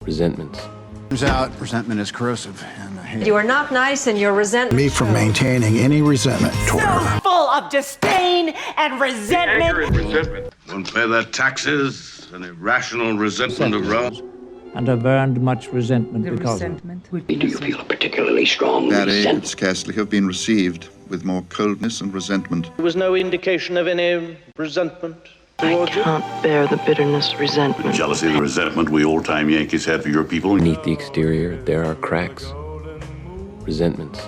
Resentments. Turns out resentment is corrosive, and I hate it. You are not nice, and your resentment. Me from maintaining any resentment toward her. Full of disdain and resentment. Anger and resentment. Won't pay their taxes, an irrational resentment of Rome. And have earned much resentment because of it. Do you feel a particularly strong That aid resentment? could scarcely have been received with more coldness and resentment. There was no indication of any resentment I towards you? can't bear the bitterness, resentment. The jealousy, the resentment we old-time Yankees had for your people. Beneath the exterior, there are cracks. Resentments.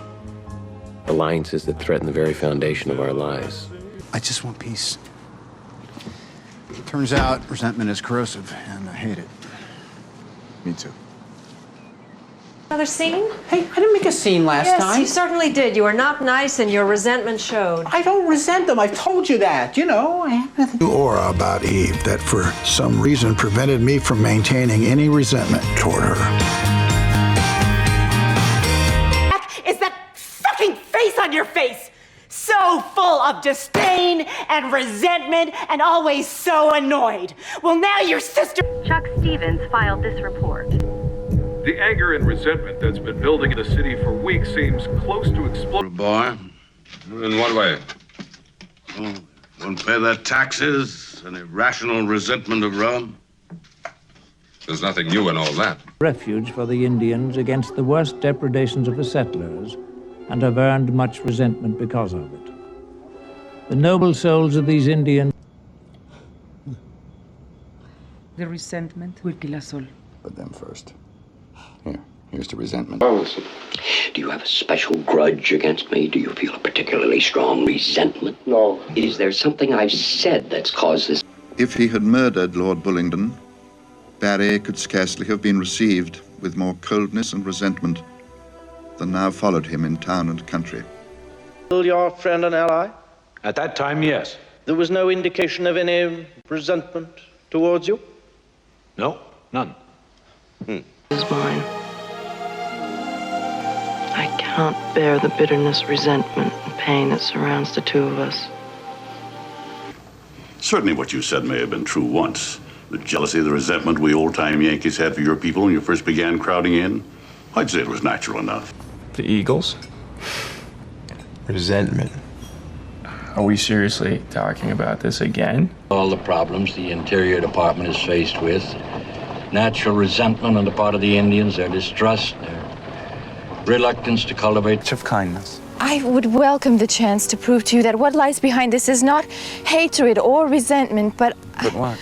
Alliances that threaten the very foundation of our lives. I just want peace. Turns out resentment is corrosive, and I hate it. Me too. Another scene? Hey, I didn't make a scene last time. Yes, you certainly did. You are not nice, and your resentment showed. I don't resent them. I've told you that. You know, I have nothing. Aura about Eve that for some reason prevented me from maintaining any resentment toward her. Is that fucking face on your face? So full of disdain and resentment and always so annoyed. Well, now your sister... Chuck Stevens filed this report. The anger and resentment that's been building in the city for weeks seems close to exploding. Boy, in what way? Won't pay their taxes, an irrational resentment of Rome. There's nothing new in all that. Refuge for the Indians against the worst depredations of the settlers, and have earned much resentment because of it. The noble souls of these Indians. The resentment will kill us all. But them first. Here's the resentment. Do you have a special grudge against me? Do you feel a particularly strong resentment? No. Is there something I've said that's caused this? If he had murdered Lord Bullingdon, Barry could scarcely have been received with more coldness and resentment than now followed him in town and country. Your friend and ally? At that time, yes. There was no indication of any resentment towards you? No, none. Is mine. I can't bear the bitterness, resentment, and pain that surrounds the two of us. Certainly what you said may have been true once. The jealousy, the resentment we old-time Yankees had for your people when you first began crowding in, I'd say it was natural enough. The Eagles? Resentment. Are we seriously talking about this again? All the problems the Interior Department is faced with. Natural resentment on the part of the Indians, their distrust, their reluctance to cultivate Of kindness. I would welcome the chance to prove to you that what lies behind this is not hatred or resentment, but... But what?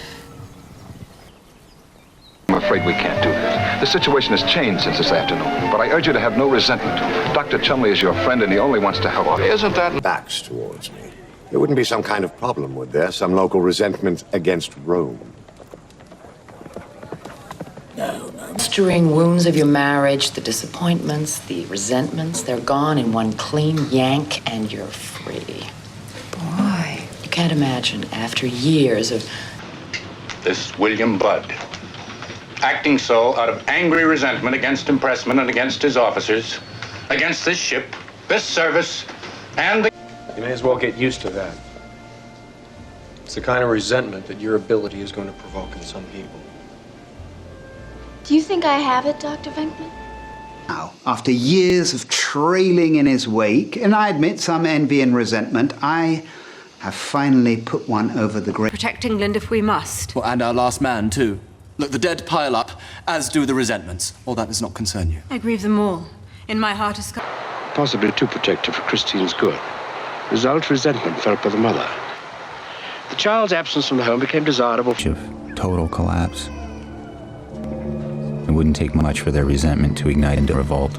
I'm afraid we can't do this. The situation has changed since this afternoon, but I urge you to have no resentment. Dr. Chumley is your friend, and he only wants to help you. Isn't that backs towards me? There wouldn't be some kind of problem, would there? Some local resentment against Rome? No. Festering wounds of your marriage, the disappointments, the resentments, they're gone in one clean yank, and you're free. Boy, you can't imagine, after years of... This William Budd, acting so out of angry resentment against impressment and against his officers, against this ship, this service, and the... You may as well get used to that. It's the kind of resentment that your ability is going to provoke in some people. Do you think I have it, Dr. Venkman? Now, after years of trailing in his wake, and I admit some envy and resentment, I have finally put one over the grave. Protect England if we must. Well, and our last man, too. Look, the dead pile up, as do the resentments. All that does not concern you. I grieve them all. In my heart is... Possibly too protective for Christine's good. Result, resentment felt by the mother. The child's absence from the home became desirable. Total collapse. It wouldn't take much for their resentment to ignite into revolt.